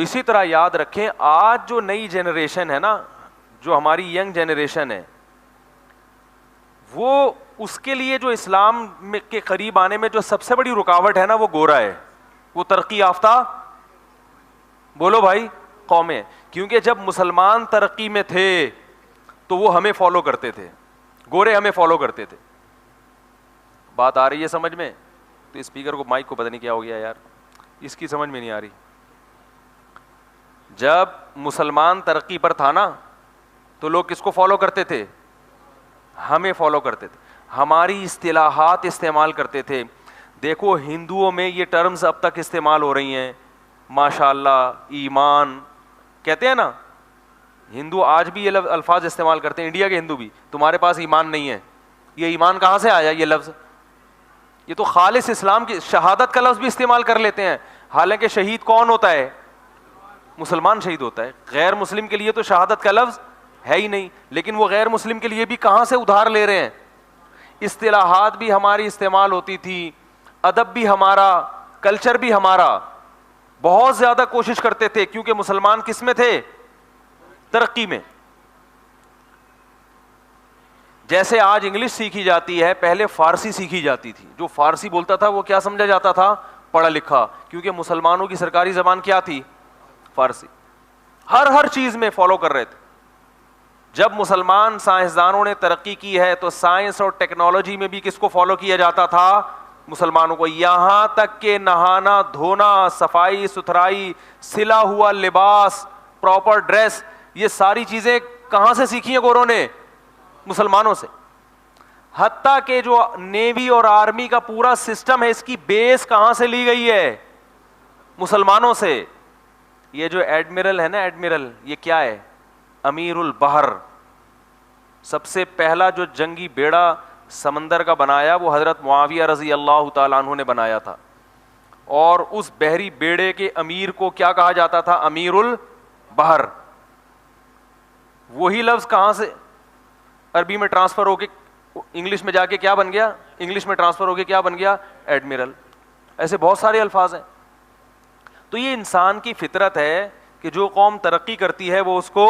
اسی طرح یاد رکھیں آج جو نئی جنریشن ہے نا, جو ہماری ینگ جنریشن ہے, وہ اس کے لیے جو اسلام کے قریب آنے میں جو سب سے بڑی رکاوٹ ہے نا, وہ گورا ہے, وہ ترقی یافتہ بولو بھائی قومیں. کیونکہ جب مسلمان ترقی میں تھے تو وہ ہمیں فالو کرتے تھے, گورے ہمیں فالو کرتے تھے. بات آ رہی ہے سمجھ میں؟ تو اسپیکر کو مائک کو پتہ نہیں کیا ہو گیا یار, اس کی سمجھ میں نہیں آ رہی. جب مسلمان ترقی پر تھا نا تو لوگ کس کو فالو کرتے تھے؟ ہمیں فالو کرتے تھے, ہماری اصطلاحات استعمال کرتے تھے. دیکھو ہندوؤں میں یہ ٹرمز اب تک استعمال ہو رہی ہیں, ماشاء اللہ, ایمان کہتے ہیں نا, ہندو آج بھی یہ الفاظ استعمال کرتے ہیں, انڈیا کے ہندو بھی. تمہارے پاس ایمان نہیں ہے, یہ ایمان کہاں سے آیا یہ لفظ؟ یہ تو خالص اسلام کی شہادت کا لفظ بھی استعمال کر لیتے ہیں. حالانکہ شہید کون ہوتا ہے؟ مسلمان شہید ہوتا ہے. غیر مسلم کے لیے تو شہادت کا لفظ ہے ہی نہیں, لیکن وہ غیر مسلم کے لیے بھی کہاں سے ادھار لے رہے ہیں. اصطلاحات بھی ہماری استعمال ہوتی تھی, ادب بھی ہمارا, کلچر بھی ہمارا. بہت زیادہ کوشش کرتے تھے کیونکہ مسلمان کس میں تھے؟ ترقی میں. جیسے آج انگلش سیکھی جاتی ہے, پہلے فارسی سیکھی جاتی تھی. جو فارسی بولتا تھا وہ کیا سمجھا جاتا تھا؟ پڑھا لکھا, کیونکہ مسلمانوں کی سرکاری زبان کیا تھی؟ فارسی. ہر چیز میں فالو کر رہے تھے. جب مسلمان سائنسدانوں نے ترقی کی ہے تو سائنس اور ٹیکنالوجی میں بھی کس کو فالو کیا جاتا تھا؟ مسلمانوں کو. یہاں تک کہ نہانا دھونا, صفائی ستھرائی, سلا ہوا لباس, پراپر ڈریس, یہ ساری چیزیں کہاں سے سیکھی ہیں گوروں نے؟ مسلمانوں سے. حتیٰ کہ جو نیوی اور آرمی کا پورا سسٹم ہے, اس کی بیس کہاں سے لی گئی ہے؟ مسلمانوں سے. یہ جو ایڈمرل ہے نا, ایڈمرل, یہ کیا ہے؟ امیر البحر. سب سے پہلا جو جنگی بیڑا سمندر کا بنایا وہ حضرت معاویہ رضی اللہ تعالیٰ عنہ نے بنایا تھا. اور اس بحری بیڑے کے امیر کو کیا کہا جاتا تھا؟ امیر البحر. وہی لفظ کہاں سے عربی میں ٹرانسفر ہو کے انگلش میں جا کے کیا بن گیا؟ انگلش میں ٹرانسفر ہو کے کیا بن گیا؟ ایڈمرل. ایسے بہت سارے الفاظ ہیں. تو یہ انسان کی فطرت ہے کہ جو قوم ترقی کرتی ہے وہ اس کو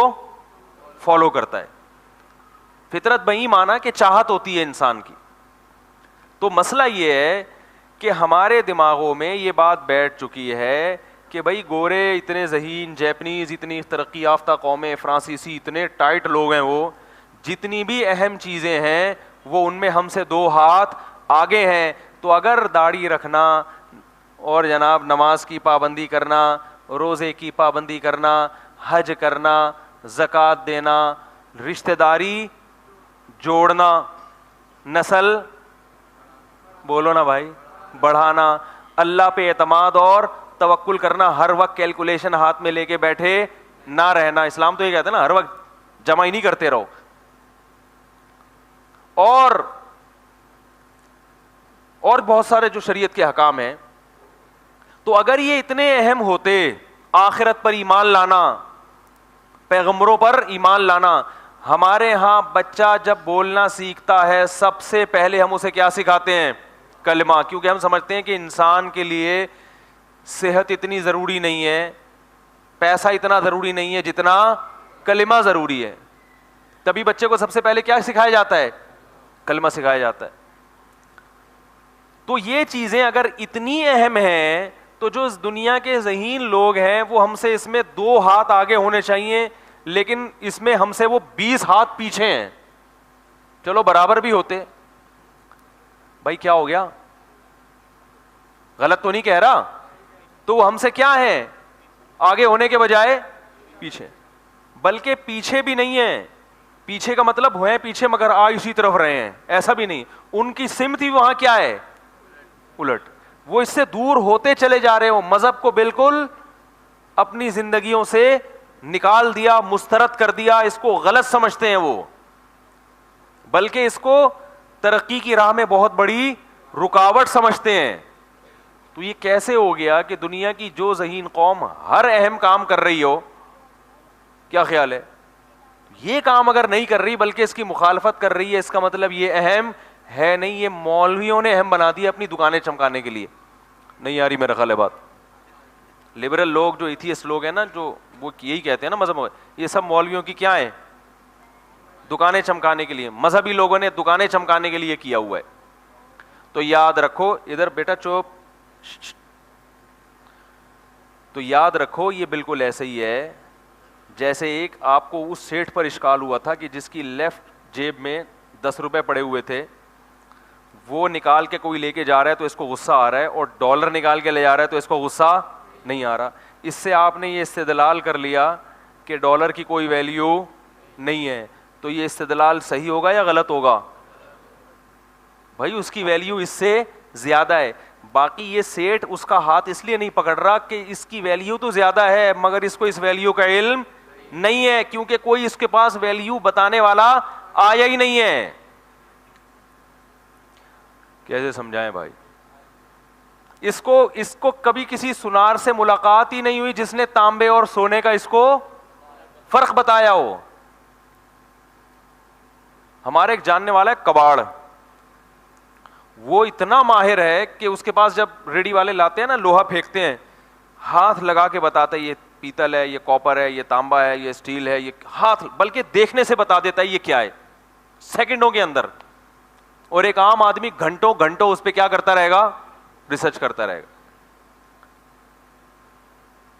فالو کرتا ہے. فطرت بہی مانا کہ چاہت ہوتی ہے انسان کی. تو مسئلہ یہ ہے کہ ہمارے دماغوں میں یہ بات بیٹھ چکی ہے کہ بھائی گورے اتنے ذہین, جیپنیز اتنی ترقی یافتہ قومیں, فرانسیسی اتنے ٹائٹ لوگ ہیں, وہ جتنی بھی اہم چیزیں ہیں وہ ان میں ہم سے 2 ہاتھ آگے ہیں. تو اگر داڑھی رکھنا اور جناب نماز کی پابندی کرنا, روزے کی پابندی کرنا, حج کرنا, زکوٰۃ دینا, رشتہ داری جوڑنا, نسل بولو نا بھائی بڑھانا, اللہ پہ اعتماد اور توکل کرنا, ہر وقت کیلکولیشن ہاتھ میں لے کے بیٹھے نہ رہنا. اسلام تو یہ کہتا ہے نا ہر وقت جمع ہی نہیں کرتے رہو. اور بہت سارے جو شریعت کے احکام ہیں. تو اگر یہ اتنے اہم ہوتے, آخرت پر ایمان لانا, پیغمبروں پر ایمان لانا, ہمارے ہاں بچہ جب بولنا سیکھتا ہے سب سے پہلے ہم اسے کیا سکھاتے ہیں؟ کلمہ. کیونکہ ہم سمجھتے ہیں کہ انسان کے لیے صحت اتنی ضروری نہیں ہے, پیسہ اتنا ضروری نہیں ہے جتنا کلمہ ضروری ہے. تبھی بچے کو سب سے پہلے کیا سکھایا جاتا ہے؟ کلمہ سکھایا جاتا ہے. تو یہ چیزیں اگر اتنی اہم ہیں تو جو اس دنیا کے ذہین لوگ ہیں وہ ہم سے اس میں 2 ہاتھ آگے ہونے چاہیے, لیکن اس میں ہم سے وہ 20 ہاتھ پیچھے ہیں. چلو برابر بھی ہوتے. بھائی کیا ہو گیا؟ غلط تو نہیں کہہ رہا؟ تو وہ ہم سے کیا ہے؟ آگے ہونے کے بجائے پیچھے. بلکہ پیچھے بھی نہیں ہے, پیچھے کا مطلب ہوئے پیچھے مگر آ اسی طرف رہے ہیں, ایسا بھی نہیں. ان کی سمت ہی وہاں کیا ہے؟ الٹ. وہ اس سے دور ہوتے چلے جا رہے ہو. مذہب کو بالکل اپنی زندگیوں سے نکال دیا, مسترد کر دیا, اس کو غلط سمجھتے ہیں وہ, بلکہ اس کو ترقی کی راہ میں بہت بڑی رکاوٹ سمجھتے ہیں. تو یہ کیسے ہو گیا کہ دنیا کی جو ذہین قوم ہر اہم کام کر رہی ہو, کیا خیال ہے, یہ کام اگر نہیں کر رہی بلکہ اس کی مخالفت کر رہی ہے, اس کا مطلب یہ اہم ہے نہیں. یہ مولویوں نے اہم بنا دیا اپنی دکانیں چمکانے کے لیے. نہیں آ رہی میرا خیال ہے بات, لبرل لوگ جو ایتھیسٹ لوگ ہیں نا, جو وہ یہی کہتے ہیں نا مذہب, یہ سب مولویوں کی کیا ہیں, دکانیں چمکانے کے لیے. مذہبی لوگوں نے دکانیں چمکانے کے لیے کیا ہوا ہے. تو یاد رکھو, ادھر بیٹا چوپ, تو یاد رکھو یہ بالکل ایسے ہی ہے جیسے ایک آپ کو اس سیٹھ پر اشکال ہوا تھا کہ جس کی لیفٹ جیب میں 10 روپے پڑے ہوئے تھے, وہ نکال کے کوئی لے کے جا رہا ہے تو اس کو غصہ آ رہا ہے, اور ڈالر نکال کے لے جا رہا ہے تو اس کو غصہ نہیں آ رہا. اس سے آپ نے یہ استدلال کر لیا کہ ڈالر کی کوئی ویلیو نہیں ہے. تو یہ استدلال صحیح ہوگا یا غلط ہوگا؟ بھائی اس کی ویلیو اس سے زیادہ ہے. باقی یہ سیٹ اس کا ہاتھ اس لیے نہیں پکڑ رہا کہ اس کی ویلیو تو زیادہ ہے مگر اس کو اس ویلیو کا علم نہیں ہے, کیونکہ کوئی اس کے پاس ویلیو بتانے والا آیا ہی نہیں ہے. کیسے سمجھائیں بھائی؟ اس کو کبھی کسی سنار سے ملاقات ہی نہیں ہوئی جس نے تانبے اور سونے کا اس کو فرق بتایا ہو. ہمارے ایک جاننے والا ہے کباڑ, وہ اتنا ماہر ہے کہ اس کے پاس جب ریڈی والے لاتے ہیں نا لوہا پھینکتے ہیں, ہاتھ لگا کے بتاتا ہے یہ پیتل ہے, یہ کاپر ہے, یہ تانبا ہے, یہ اسٹیل ہے, یہ ہاتھ بلکہ دیکھنے سے بتا دیتا ہے یہ کیا ہے, سیکنڈوں کے اندر. اور ایک عام آدمی گھنٹوں گھنٹوں اس پہ کیا کرتا رہے گا, ریسرچ کرتا رہے گا.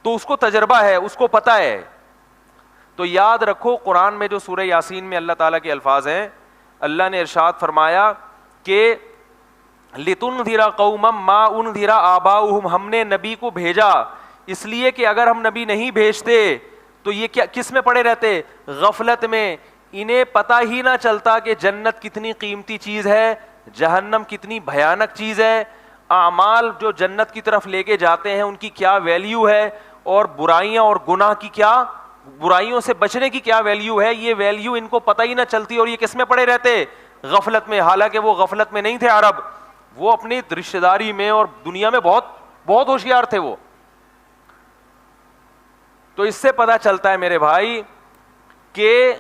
تو اس کو تجربہ ہے, اس کو پتا ہے. تو یاد رکھو قرآن میں جو سورہ یاسین میں اللہ تعالیٰ کے الفاظ ہیں, اللہ نے ارشاد فرمایا کہ لِتُنذِرَ قَوْمًا مَا أُنذِرَ آبَاؤُهُمْ, ہم نے نبی کو بھیجا اس لیے کہ اگر ہم نبی نہیں بھیجتے تو یہ کیا کس میں پڑے رہتے, غفلت میں. انہیں پتہ ہی نہ چلتا کہ جنت کتنی قیمتی چیز ہے, جہنم کتنی بھیانک چیز ہے, اعمال جو جنت کی طرف لے کے جاتے ہیں ان کی کیا ویلیو ہے, اور برائیاں اور گناہ کی کیا, برائیوں سے بچنے کی کیا ویلیو ہے. یہ ویلیو ان کو پتہ ہی نہ چلتی اور یہ کس میں پڑے رہتے, غفلت میں. حالانکہ وہ غفلت میں نہیں تھے عرب, وہ اپنی رشتہ داری میں اور دنیا میں بہت بہت ہوشیار تھے وہ. تو اس سے پتہ چلتا ہے میرے بھائی کہ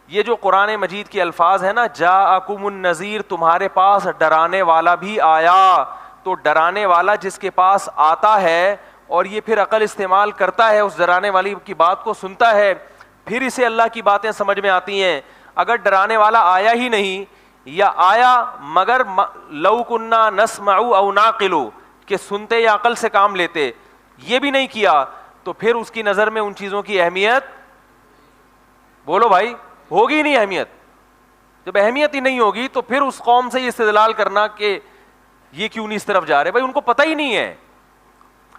یہ جو قرآن مجید کے الفاظ ہیں نا, جاءکم النذیر, تمہارے پاس ڈرانے والا بھی آیا. تو ڈرانے والا جس کے پاس آتا ہے اور یہ پھر عقل استعمال کرتا ہے, اس ڈرانے والی کی بات کو سنتا ہے, پھر اسے اللہ کی باتیں سمجھ میں آتی ہیں. اگر ڈرانے والا آیا ہی نہیں, یا آیا مگر لو کننا نسمع او نعقل, کہ سنتے یا عقل سے کام لیتے, یہ بھی نہیں کیا, تو پھر اس کی نظر میں ان چیزوں کی اہمیت, بولو بھائی, ہوگی نہیں اہمیت. جب اہمیت ہی نہیں ہوگی تو پھر اس قوم سے یہ استدلال کرنا کہ یہ کیوں نہیں اس طرف جا رہے, بھائی ان کو پتہ ہی نہیں ہے.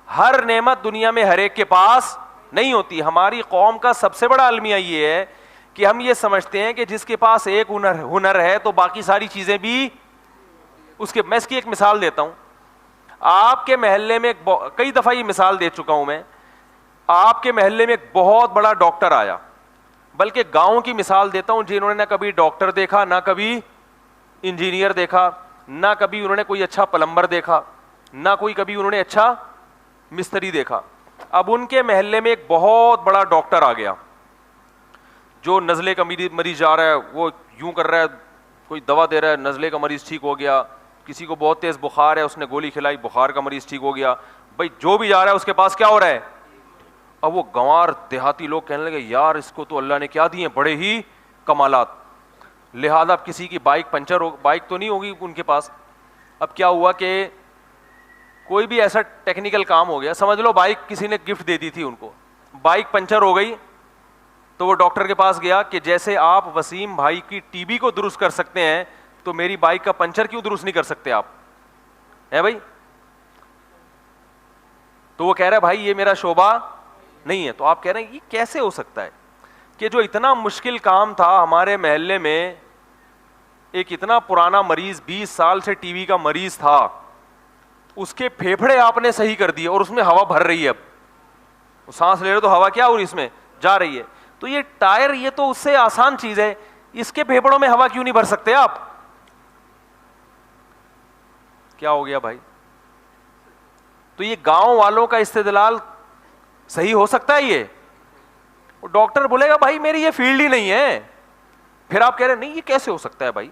ہر نعمت دنیا میں ہر ایک کے پاس نہیں ہوتی. ہماری قوم کا سب سے بڑا المیہ یہ ہے کہ ہم یہ سمجھتے ہیں کہ جس کے پاس ایک ہنر ہے تو باقی ساری چیزیں بھی اس کے. میں اس کی ایک مثال دیتا ہوں. آپ کے محلے میں کئی دفعہ یہ مثال دے چکا ہوں میں, آپ کے محلے میں ایک بہت بڑا ڈاکٹر آیا, بلکہ گاؤں کی مثال دیتا ہوں, جنہوں نے نہ کبھی ڈاکٹر دیکھا, نہ کبھی انجینئر دیکھا, نہ کبھی انہوں نے کوئی اچھا پلمبر دیکھا, نہ کوئی کبھی انہوں نے اچھا مستری دیکھا. اب ان کے محلے میں ایک بہت بڑا ڈاکٹر آ گیا, جو نزلے کا مریض جا رہا ہے وہ یوں کر رہا ہے, کوئی دوا دے رہا ہے, نزلے کا مریض ٹھیک ہو گیا. کسی کو بہت تیز بخار ہے, اس نے گولی کھلائی, بخار کا مریض ٹھیک ہو گیا. بھائی جو بھی جا رہا ہے اس کے پاس کیا ہو رہا ہے. اب وہ گنوار دیہاتی لوگ کہنے لگے یار اس کو تو اللہ نے کیا دیے, بڑے ہی کمالات. لہذا اب کسی کی بائک پنچر ہو, بائک تو نہیں ہوگی ان کے پاس. اب کیا ہوا کہ کوئی بھی ایسا ٹیکنیکل کام ہو گیا, سمجھ لو بائک کسی نے گفٹ دے دی تھی ان کو, بائک پنچر ہو گئی, تو وہ ڈاکٹر کے پاس گیا کہ جیسے آپ وسیم بھائی کی ٹی بی کو درست کر سکتے ہیں تو میری بائک کا پنچر کیوں درست نہیں کر سکتے آپ, ہے بھائی. تو وہ کہہ رہا ہے بھائی یہ میرا شعبہ نہیں ہے. تو آپ کہہ رہے ہیں یہ کیسے ہو سکتا ہے کہ جو اتنا مشکل کام تھا ہمارے محلے میں, ایک اتنا پرانا مریض 20 سال سے ٹی بی کا مریض تھا, اس کے پھیپھڑے آپ نے صحیح کر دیے اور اس میں ہوا بھر رہی ہے. اب سانس لے رہے تو ہوا کیا ہو رہی اس میں جا رہی ہے. تو یہ ٹائر یہ تو اس سے آسان چیز ہے, اس کے پھیپھڑوں میں ہوا کیوں نہیں بھر سکتے آپ. کیا ہو گیا بھائی. تو یہ گاؤں والوں کا استدلال صحیح ہو سکتا ہے. یہ ڈاکٹر بولے گا بھائی میری یہ فیلڈ ہی نہیں ہے. پھر آپ کہہ رہے ہیں نہیں یہ کیسے ہو سکتا ہے بھائی,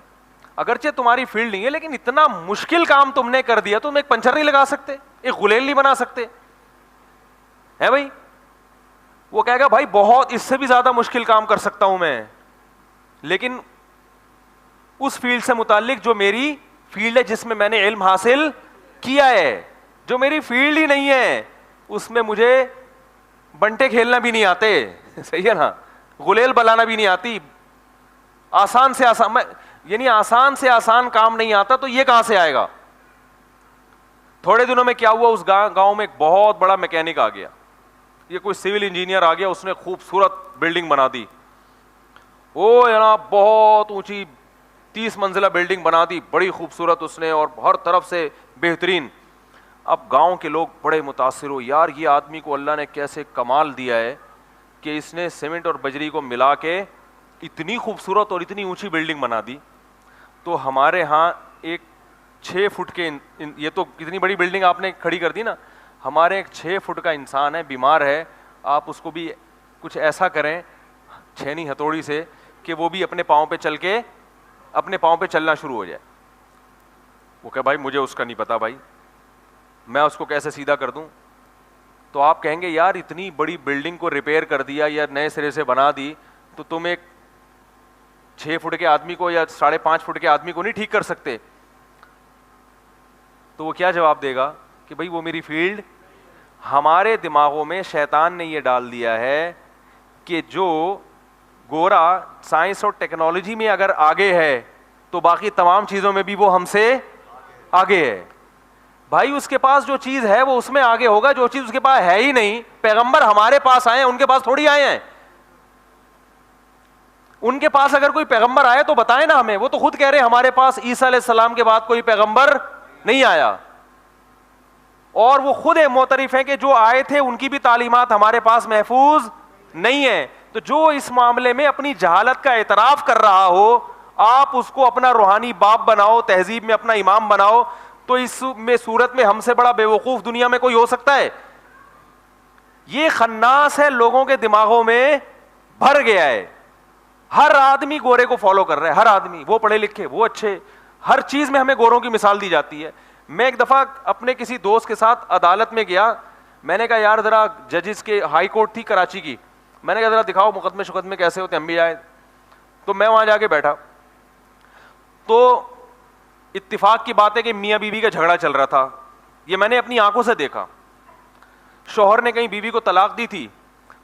اگرچہ تمہاری فیلڈ نہیں ہے لیکن اتنا مشکل کام تم نے کر دیا, تم ایک پنچر نہیں لگا سکتے, ایک غلیل نہیں بنا سکتے. ہے بھائی. وہ کہے گا بھائی بہت اس سے بھی زیادہ مشکل کام کر سکتا ہوں میں, لیکن اس فیلڈ سے متعلق جو میری فیلڈ ہے, جس میں میں نے علم حاصل کیا ہے, جو میری فیلڈ ہی نہیں ہے اس میں مجھے بنٹے کھیلنا بھی نہیں آتے, صحیح ہے نا, غلیل بلانا بھی نہیں آتی, آسان سے آسان یعنی آسان سے آسان کام نہیں آتا, تو یہ کہاں سے آئے گا. تھوڑے دنوں میں کیا ہوا, اس گاؤں میں ایک بہت بڑا میکینک آ گیا, یہ کوئی سول انجینئر آ گیا, اس نے خوبصورت بلڈنگ بنا دی, او جناب بہت اونچی 30 منزلہ بلڈنگ بنا دی, بڑی خوبصورت اس نے, اور ہر طرف سے بہترین. اب گاؤں کے لوگ بڑے متاثر ہو, یار یہ آدمی کو اللہ نے کیسے کمال دیا ہے کہ اس نے سیمنٹ اور بجری کو ملا کے اتنی خوبصورت اور اتنی اونچی بلڈنگ بنا دی. تو ہمارے ہاں ایک 6 فٹ کے, یہ تو کتنی بڑی بلڈنگ آپ نے کھڑی کر دی نا, ہمارے ایک 6 فٹ کا انسان ہے, بیمار ہے, آپ اس کو بھی کچھ ایسا کریں چھینی ہتھوڑی سے کہ وہ بھی اپنے پاؤں پہ چل کے اپنے پاؤں پہ چلنا شروع ہو جائے. وہ کہ بھائی مجھے اس کا نہیں پتا بھائی, میں اس کو کیسے سیدھا کر دوں. تو آپ کہیں گے یار اتنی بڑی بلڈنگ کو ریپیئر کر دیا یا نئے سرے سے بنا دی, تو تم ایک 6 فٹ کے آدمی کو یا 5.5 فٹ کے آدمی کو نہیں ٹھیک کر سکتے. تو وہ کیا جواب دے گا کہ بھائی وہ میری فیلڈ. ہمارے دماغوں میں شیطان نے یہ ڈال دیا ہے کہ جو گورا سائنس اور ٹیکنالوجی میں اگر آگے ہے تو باقی تمام چیزوں میں بھی وہ ہم سے آگے ہے. بھائی اس کے پاس جو چیز ہے وہ اس میں آگے ہوگا, جو چیز اس کے پاس ہے ہی نہیں. پیغمبر ہمارے پاس آئے ہیں, ان کے پاس تھوڑی آئے ہیں. ان کے پاس اگر کوئی پیغمبر آئے تو بتائیں نا ہمیں, وہ تو خود کہہ رہے ہیں ہمارے پاس عیسیٰ علیہ السلام کے بعد کوئی پیغمبر نہیں آیا, اور وہ خود معترف ہیں کہ جو آئے تھے ان کی بھی تعلیمات ہمارے پاس محفوظ نہیں ہے. تو جو اس معاملے میں اپنی جہالت کا اعتراف کر رہا ہو, آپ اس کو اپنا روحانی باپ بناؤ, تہذیب میں اپنا امام بناؤ, تو اس میں صورت میں ہم سے بڑا بے وقوف دنیا میں کوئی ہو سکتا ہے؟ یہ خناس ہے, لوگوں کے دماغوں میں بھر گیا ہے. ہر آدمی گورے کو فالو کر رہا ہے, ہر آدمی, وہ پڑھے لکھے وہ اچھے, ہر چیز میں ہمیں گوروں کی مثال دی جاتی ہے. میں ایک دفعہ اپنے کسی دوست کے ساتھ عدالت میں گیا, میں نے کہا یار ذرا ججز کے ہائی کورٹ تھی کراچی کی, میں نے کہا ذرا دکھاؤ مقدمے شقدمے کیسے ہوتے, ہم بھی آئے. تو میں وہاں جا کے بیٹھا, تو اتفاق کی بات ہے کہ میاں بیوی کا جھگڑا چل رہا تھا, یہ میں نے اپنی آنکھوں سے دیکھا. شوہر نے کہیں بیوی کو طلاق دی تھی,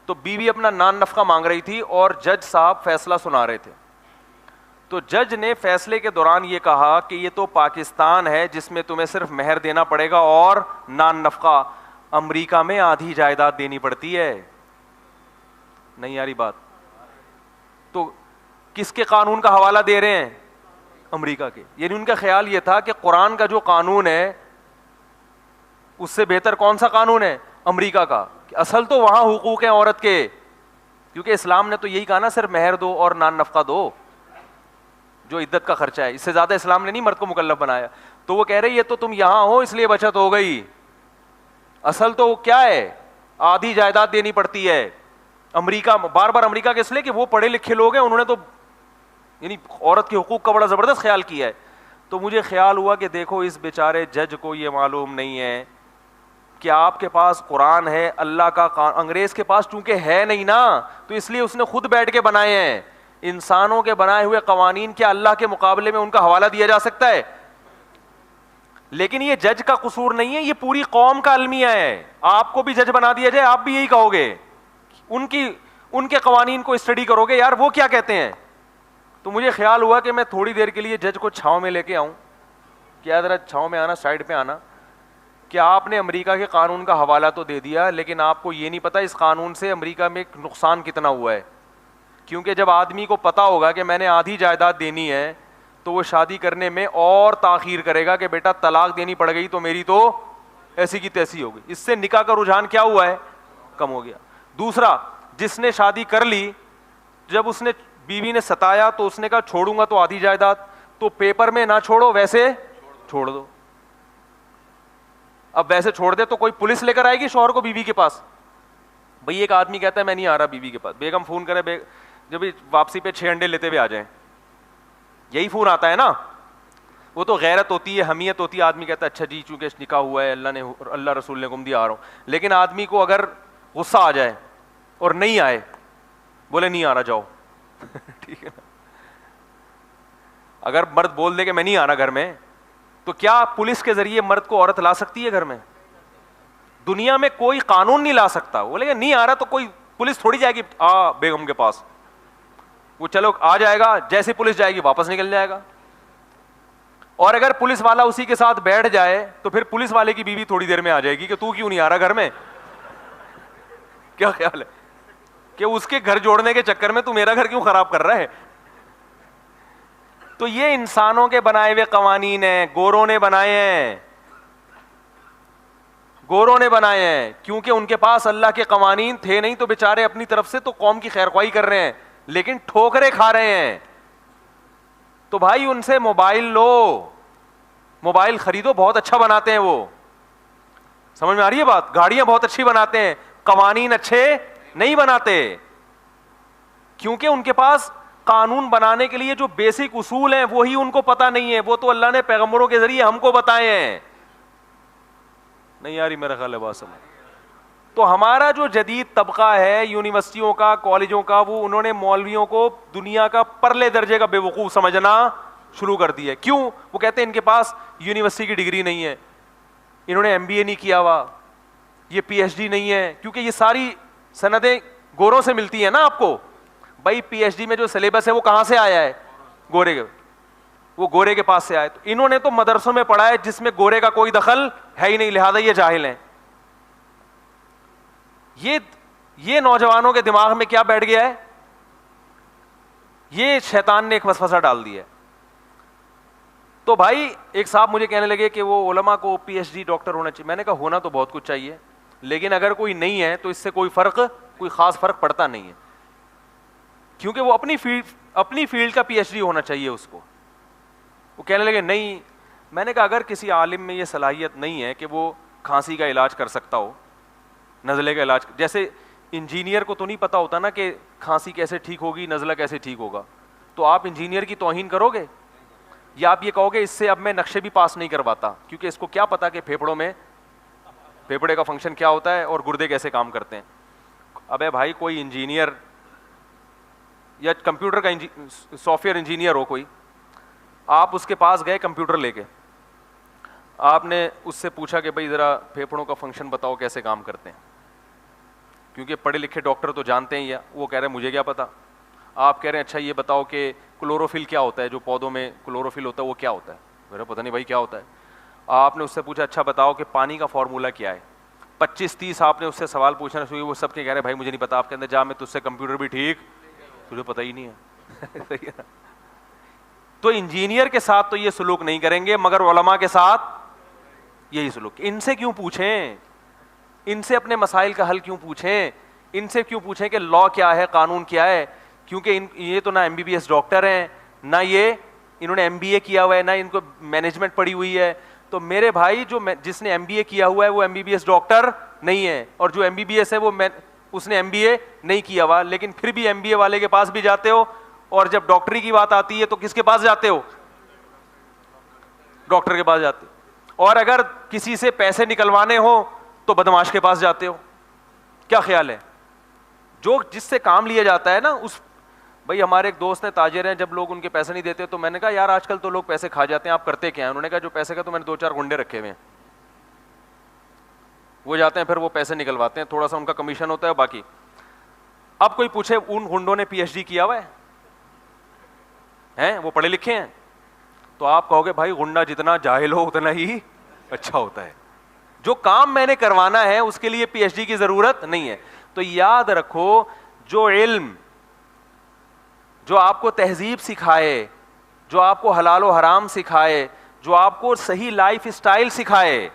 تو بیوی اپنا نان نفقہ مانگ رہی تھی اور جج صاحب فیصلہ سنا رہے تھے. تو جج نے فیصلے کے دوران یہ کہا کہ یہ تو پاکستان ہے جس میں تمہیں صرف مہر دینا پڑے گا اور نان نفقہ, امریکہ میں آدھی جائیداد دینی پڑتی ہے. نہیں یاری بات, تو کس کے قانون کا حوالہ دے رہے ہیں؟ امریکہ کے. یعنی ان کا خیال یہ تھا کہ قرآن کا جو قانون ہے اس سے بہتر کون سا قانون ہے؟ امریکہ کا. اصل تو وہاں حقوق ہیں عورت کے, کیونکہ اسلام نے تو یہی کہا نا صرف مہر دو اور نان نفقہ دو, جو عدت کا خرچہ ہے, اس سے زیادہ اسلام نے نہیں مرد کو مکلف بنایا. تو وہ کہہ رہے یہ تو تم یہاں ہو اس لیے بچت ہو گئی, اصل تو کیا ہے, آدھی جائیداد دینی پڑتی ہے. امریکہ بار بار امریکہ کے اس لیے کہ وہ پڑھے لکھے لوگ ہیں, انہوں نے تو یعنی عورت کے حقوق کا بڑا زبردست خیال کیا ہے. تو مجھے خیال ہوا کہ دیکھو اس بیچارے جج کو یہ معلوم نہیں ہے کہ آپ کے پاس قرآن ہے, اللہ کا انگریز کے پاس چونکہ ہے نہیں نا, تو اس لیے اس نے خود بیٹھ کے بنائے ہیں. انسانوں کے بنائے ہوئے قوانین کیا اللہ کے مقابلے میں ان کا حوالہ دیا جا سکتا ہے؟ لیکن یہ جج کا قصور نہیں ہے, یہ پوری قوم کا المیہ ہے. آپ کو بھی جج بنا دیا جائے, آپ بھی یہی کہو گے, ان کے قوانین کو اسٹڈی کرو گے, یار وہ کیا کہتے ہیں. تو مجھے خیال ہوا کہ میں تھوڑی دیر کے لیے جج کو چھاؤں میں لے کے آؤں. کیا ذرا چھاؤں میں آنا, سائڈ پہ آنا. کہ آپ نے امریکہ کے قانون کا حوالہ تو دے دیا, لیکن آپ کو یہ نہیں پتا اس قانون سے امریکہ میں نقصان کتنا ہوا ہے. کیونکہ جب آدمی کو پتا ہوگا کہ میں نے آدھی جائیداد دینی ہے, تو وہ شادی کرنے میں اور تاخیر کرے گا کہ بیٹا طلاق دینی پڑ گئی تو میری تو ایسی کی تیسی ہو گئی. اس سے نکاح کا رجحان کیا ہوا ہے, کم ہو گیا. دوسرا, جس نے شادی کر لی, جب اس نے بیوی نے ستایا تو اس نے کہا چھوڑوں گا تو آدھی جائیداد, تو پیپر میں نہ چھوڑو ویسے چھوڑ دو. اب ویسے چھوڑ دے تو کوئی پولیس لے کر آئے گی شوہر کو بیوی کے پاس؟ بھئی ایک آدمی کہتا ہے میں نہیں آ رہا بیوی کے پاس, بیگم فون کرے جب واپسی پہ 6 انڈے لیتے ہوئے آ جائیں, یہی فون آتا ہے نا. وہ تو غیرت ہوتی ہے, حمیت ہوتی ہے, آدمی کہتا ہے اچھا جی چونکہ نکاح ہوا ہے, اللہ رسول نے حکم دیا آ رہا ہوں. لیکن آدمی کو اگر غصہ آ جائے اور نہیں آئے, بولے نہیں آ رہا جاؤ, ٹھیک ہے نا. اگر مرد بول دے کہ میں نہیں آ رہا گھر میں, تو کیا پولیس کے ذریعے مرد کو عورت لا سکتی ہے گھر میں؟ دنیا میں کوئی قانون نہیں لا سکتا. بولے کہ نہیں آ رہا تو کوئی پولیس تھوڑی جائے گی بیگم کے پاس, وہ چلو آ جائے گا, جیسے پولیس جائے گی واپس نکل جائے گا. اور اگر پولیس والا اسی کے ساتھ بیٹھ جائے تو پھر پولیس والے کی بیوی تھوڑی دیر میں آ جائے گی کہ تو کیوں نہیں آ رہا گھر میں. کیا خیال ہے کہ اس کے گھر جوڑنے کے چکر میں تو میرا گھر کیوں خراب کر رہا ہے؟ تو یہ انسانوں کے بنائے ہوئے قوانین ہیں, گوروں نے بنائے ہیں, گوروں نے بنائے ہیں, کیونکہ ان کے پاس اللہ کے قوانین تھے نہیں تو بیچارے اپنی طرف سے تو قوم کی خیرخواہی کر رہے ہیں, لیکن ٹھوکریں کھا رہے ہیں. تو بھائی ان سے موبائل لو, موبائل خریدو, بہت اچھا بناتے ہیں وہ, سمجھ میں آ رہی ہے بات؟ گاڑیاں بہت اچھی بناتے ہیں, قوانین اچھے نہیں بناتے, کیونکہ ان کے پاس قانون بنانے کے لیے جو بیسک اصول ہیں وہی ان کو پتہ نہیں ہے, وہ تو اللہ نے پیغمبروں کے ذریعے ہم کو بتائے ہیں. نہیں یاری میرا خیال ہے بات سمجھ. تو ہمارا جو جدید طبقہ ہے یونیورسٹیوں کا, کالجوں کا, وہ انہوں نے مولویوں کو دنیا کا پرلے درجے کا بے وقوف سمجھنا شروع کر دیا. کیوں؟ وہ کہتے ہیں ان کے پاس یونیورسٹی کی ڈگری نہیں ہے, انہوں نے MBA نہیں کیا ہوا, یہ PhD نہیں ہے, کیونکہ یہ ساری سندیں گوروں سے ملتی ہیں نا آپ کو. بھائی PhD میں جو سلیبس ہے وہ کہاں سے آیا ہے؟ گورے کے, وہ گورے کے پاس سے آئے. تو انہوں نے تو مدرسوں میں پڑھا ہے جس میں گورے کا کوئی دخل ہے ہی نہیں, لہذا یہ جاہل ہیں. یہ نوجوانوں کے دماغ میں کیا بیٹھ گیا ہے؟ یہ شیطان نے ایک وسوسہ ڈال دیا ہے. تو بھائی ایک صاحب مجھے کہنے لگے کہ وہ علماء کو PhD ڈاکٹر ہونا چاہیے. میں نے کہا ہونا تو بہت کچھ چاہیے, لیکن اگر کوئی نہیں ہے تو اس سے کوئی خاص فرق پڑتا نہیں ہے, کیونکہ وہ اپنی فیلڈ کا PhD ہونا چاہیے اس کو. وہ کہنے لگے نہیں. میں نے کہا اگر کسی عالم میں یہ صلاحیت نہیں ہے کہ وہ کھانسی کا علاج کر سکتا ہو, نزلے کا علاج, جیسے انجینئر کو تو نہیں پتا ہوتا نا کہ کھانسی کیسے ٹھیک ہوگی, نزلہ کیسے ٹھیک ہوگا, تو آپ انجینئر کی توہین کرو گے, یا آپ یہ کہو گے اس سے اب میں نقشے بھی پاس نہیں کرواتا, کیونکہ اس کو کیا پتا کہ پھیپھڑوں میں پھیپھڑے کا فنکشن کیا ہوتا ہے اور گردے کیسے کام کرتے ہیں. ابے بھائی کوئی انجینئر یا کمپیوٹر کا سافٹ ویئر انجینئر ہو کوئی, آپ اس کے پاس گئے کمپیوٹر لے کے, آپ نے اس سے پوچھا کہ بھائی ذرا پھیپھڑوں کا فنکشن بتاؤ کیسے کام کرتے ہیں, کیونکہ پڑھے لکھے ڈاکٹر تو جانتے ہیں, یا وہ کہہ رہے ہیں مجھے کیا پتا. آپ کہہ رہے ہیں اچھا یہ بتاؤ کہ کلوروفل کیا ہوتا ہے, جو پودوں میں کلوروفل ہوتا ہے وہ کیا ہوتا ہے؟ میرا پتہ نہیں بھائی کیا ہوتا ہے. آپ نے اس سے پوچھا اچھا بتاؤ کہ پانی کا فارمولا کیا ہے. 25-30 آپ نے اس سے سوال پوچھنا شروع, وہ سب کے کہہ رہے بھائی مجھے نہیں پتا. آپ کے اندر جا میں تجھ سے کمپیوٹر بھی ٹھیک, تجھے پتہ ہی نہیں ہے. تو انجینئر کے ساتھ تو یہ سلوک نہیں کریں گے, مگر علماء کے ساتھ یہی سلوک. ان سے کیوں پوچھیں, ان سے اپنے مسائل کا حل کیوں پوچھیں, ان سے کیوں پوچھیں کہ لا کیا ہے, قانون کیا ہے, کیونکہ یہ تو نہ MBBS ڈاکٹر ہیں, نہ یہ انہوں نے MBA کیا ہوا ہے, نہ ان کو مینجمنٹ پڑھی ہوئی ہے. تو میرے بھائی جس نے MBA کیا ہوا ہے وہ MBBS ڈاکٹر نہیں ہے, اور جو MBBS ہے وہ اس نے MBA نہیں کیا ہوا, لیکن پھر بھی MBA والے کے پاس بھی جاتے ہو, اور جب ڈاکٹری کی بات آتی ہے تو کس کے پاس جاتے ہو؟ ڈاکٹر کے پاس جاتے ہو. اور اگر کسی سے پیسے نکلوانے ہو تو بدماش کے پاس جاتے ہو. کیا خیال ہے؟ جو جس سے کام لیا جاتا ہے نا اس. بھائی ہمارے ایک دوست ہیں تاجر ہیں, جب لوگ ان کے پیسے نہیں دیتے تو میں نے کہا یار آج کل تو لوگ پیسے کھا جاتے ہیں, آپ کرتے کیا ہیں؟ انہوں نے کہا جو پیسے کا تو میں نے 2-4 گنڈے رکھے ہوئے ہیں, وہ جاتے ہیں پھر وہ پیسے نکلواتے ہیں, تھوڑا سا ان کا کمیشن ہوتا ہے باقی. اب کوئی پوچھے ان گنڈوں نے PhD کیا ہوا ہے, وہ پڑھے لکھے ہیں, تو آپ کہو گے بھائی گنڈا جتنا جاہل ہو اتنا ہی اچھا ہوتا ہے. جو کام میں نے کروانا ہے اس کے لیے PhD کی ضرورت نہیں ہے. تو یاد رکھو, جو علم جو آپ کو تہذیب سکھائے, جو آپ کو حلال و حرام سکھائے, جو آپ کو صحیح لائف اسٹائل سکھائے,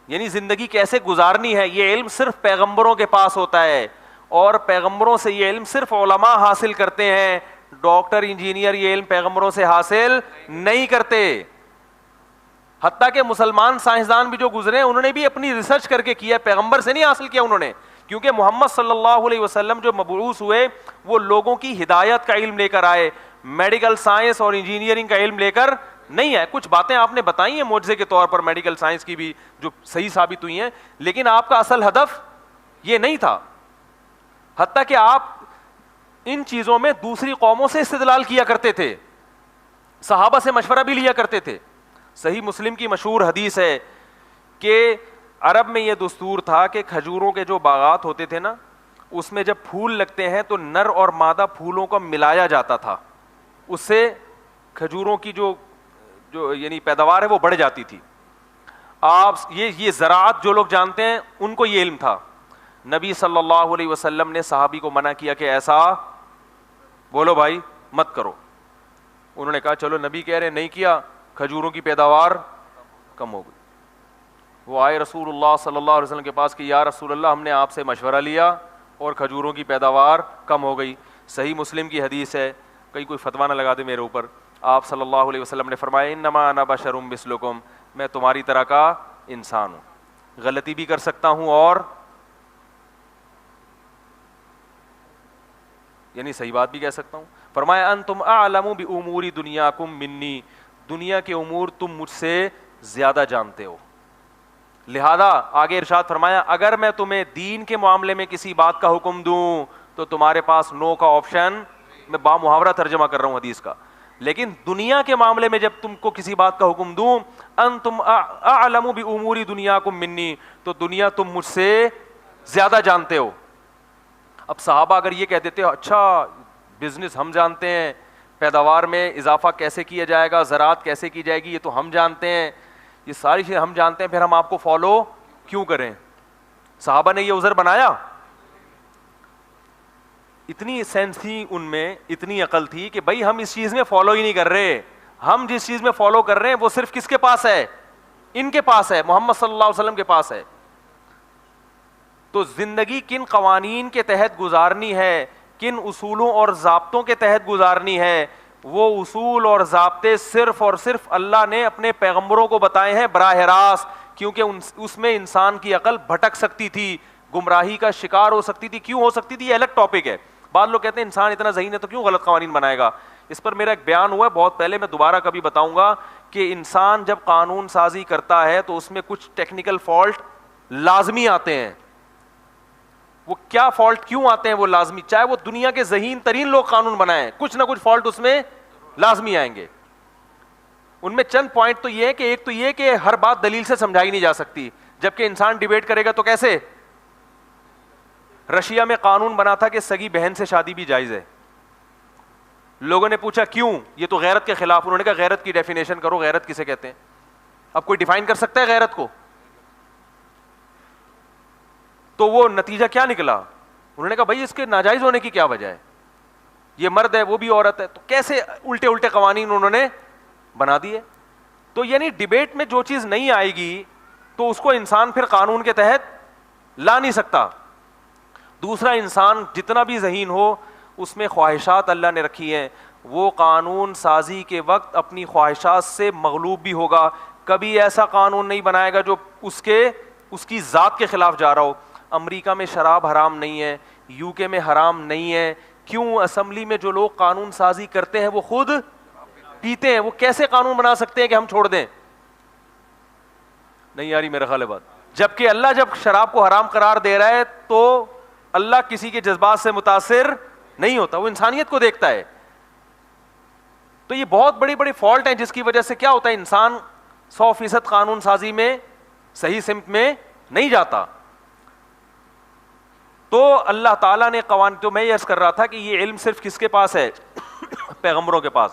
یعنی زندگی کیسے گزارنی ہے, یہ علم صرف پیغمبروں کے پاس ہوتا ہے, اور پیغمبروں سے یہ علم صرف علماء حاصل کرتے ہیں. ڈاکٹر انجینئر یہ علم پیغمبروں سے حاصل نہیں کرتے. حتیٰ کہ مسلمان سائنسدان بھی جو گزرے انہوں نے بھی اپنی ریسرچ کر کے کیا, پیغمبر سے نہیں حاصل کیا انہوں نے, کیونکہ محمد صلی اللہ علیہ وسلم جو مبعوث ہوئے وہ لوگوں کی ہدایت کا علم لے کر آئے, میڈیکل سائنس اور انجینئرنگ کا علم لے کر نہیں ہے. کچھ باتیں آپ نے بتائی ہیں معجزے کے طور پر میڈیکل سائنس کی بھی جو صحیح ثابت ہوئی ہیں, لیکن آپ کا اصل ہدف یہ نہیں تھا. حتیٰ کہ آپ ان چیزوں میں دوسری قوموں سے استدلال کیا کرتے تھے, صحابہ سے مشورہ بھی لیا کرتے تھے. صحیح مسلم کی مشہور حدیث ہے کہ عرب میں یہ دستور تھا کہ کھجوروں کے جو باغات ہوتے تھے نا, اس میں جب پھول لگتے ہیں تو نر اور مادہ پھولوں کو ملایا جاتا تھا, اس سے کھجوروں کی جو یعنی پیداوار ہے وہ بڑھ جاتی تھی. آپ یہ زراعت جو لوگ جانتے ہیں ان کو یہ علم تھا. نبی صلی اللہ علیہ وسلم نے صحابی کو منع کیا کہ ایسا بولو بھائی مت کرو. انہوں نے کہا چلو نبی کہہ رہے نہیں کیا, کھجوروں کی پیداوار کم ہو گئی. وہ آئے رسول اللہ صلی اللہ علیہ وسلم کے پاس کہ یا رسول اللہ, ہم نے آپ سے مشورہ لیا اور کھجوروں کی پیداوار کم ہو گئی. صحیح مسلم کی حدیث ہے, کہیں کوئی فتویٰ نہ لگا دے میرے اوپر. آپ صلی اللہ علیہ وسلم نے فرمایا انما انا بشر مثلکم, میں تمہاری طرح کا انسان ہوں, غلطی بھی کر سکتا ہوں اور یعنی صحیح بات بھی کہہ سکتا ہوں. فرمایا انتم اعلم بامور دنیاکم منی, دنیا کے امور تم مجھ سے زیادہ جانتے ہو. لہذا آگے ارشاد فرمایا اگر میں تمہیں دین کے معاملے میں کسی بات کا حکم دوں تو تمہارے پاس نو کا آپشن, میں با محاورہ ترجمہ کر رہا ہوں حدیث کا, لیکن دنیا کے معاملے میں جب تم کو کسی بات کا حکم دوں انتم اعلم بامور دنیاکم منی, تو دنیا تم مجھ سے زیادہ جانتے ہو. اب صحابہ اگر یہ کہہ دیتے اچھا بزنس ہم جانتے ہیں, پیداوار میں اضافہ کیسے کیا جائے گا, زراعت کیسے کی جائے گی, یہ تو ہم جانتے ہیں, یہ ساری چیزیں ہم جانتے ہیں, پھر ہم آپ کو فالو کیوں کریں. صحابہ نے یہ عذر بنایا. اتنی سینس تھی ان میں, اتنی عقل تھی کہ بھائی ہم اس چیز میں فالو ہی نہیں کر رہے, ہم جس چیز میں فالو کر رہے ہیں وہ صرف کس کے پاس ہے, ان کے پاس ہے, محمد صلی اللہ علیہ وسلم کے پاس ہے. تو زندگی کن قوانین کے تحت گزارنی ہے, کن اصولوں اور ضابطوں کے تحت گزارنی ہے, وہ اصول اور ضابطے صرف اور صرف اللہ نے اپنے پیغمبروں کو بتائے ہیں براہ راست, کیونکہ اس میں انسان کی عقل بھٹک سکتی تھی, گمراہی کا شکار ہو سکتی تھی. کیوں ہو سکتی تھی, یہ الگ ٹاپک ہے. بعض لوگ کہتے ہیں انسان اتنا ذہین ہے تو کیوں غلط قوانین بنائے گا. اس پر میرا ایک بیان ہوا ہے بہت پہلے, میں دوبارہ کبھی بتاؤں گا کہ انسان جب قانون سازی کرتا ہے تو اس میں کچھ ٹیکنیکل فالٹ لازمی آتے ہیں. وہ کیا فالٹ کیوں آتے ہیں, وہ لازمی, چاہے وہ دنیا کے ذہین ترین لوگ قانون بنائیں, کچھ نہ کچھ فالٹ اس میں لازمی آئیں گے. ان میں چند پوائنٹ تو یہ ہے کہ ایک تو یہ کہ ہر بات دلیل سے سمجھائی نہیں جا سکتی, جبکہ انسان ڈیبیٹ کرے گا تو کیسے. رشیا میں قانون بنا تھا کہ سگی بہن سے شادی بھی جائز ہے. لوگوں نے پوچھا کیوں, یہ تو غیرت کے خلاف. انہوں نے کہا غیرت کی ڈیفینیشن کرو, غیرت کسے کہتے ہیں. اب کوئی ڈیفائن کر سکتا ہے غیرت کو؟ تو وہ نتیجہ کیا نکلا, انہوں نے کہا بھائی اس کے ناجائز ہونے کی کیا وجہ ہے, یہ مرد ہے وہ بھی عورت ہے, تو کیسے الٹے الٹے قوانین انہوں نے بنا دیے. تو یعنی ڈیبیٹ میں جو چیز نہیں آئے گی تو اس کو انسان پھر قانون کے تحت لا نہیں سکتا. دوسرا, انسان جتنا بھی ذہین ہو اس میں خواہشات اللہ نے رکھی ہیں, وہ قانون سازی کے وقت اپنی خواہشات سے مغلوب بھی ہوگا. کبھی ایسا قانون نہیں بنائے گا جو اس کی ذات کے خلاف جا رہا ہو. امریکہ میں شراب حرام نہیں ہے, یو کے میں حرام نہیں ہے, کیوں اسمبلی میں جو لوگ قانون سازی کرتے ہیں وہ خود پیتے ہیں, وہ کیسے قانون بنا سکتے ہیں کہ ہم چھوڑ دیں. نہیں یاری میرا خیال ہے بات. جبکہ اللہ جب شراب کو حرام قرار دے رہا ہے تو اللہ کسی کے جذبات سے متاثر نہیں ہوتا, وہ انسانیت کو دیکھتا ہے. تو یہ بہت بڑی بڑی فالٹ ہیں جس کی وجہ سے کیا ہوتا ہے, انسان 100% قانون سازی میں صحیح سمت میں نہیں جاتا. تو اللہ تعالیٰ نے قوانین, تو میں یہ عرض کر رہا تھا کہ یہ علم صرف کس کے پاس ہے, پیغمبروں کے پاس.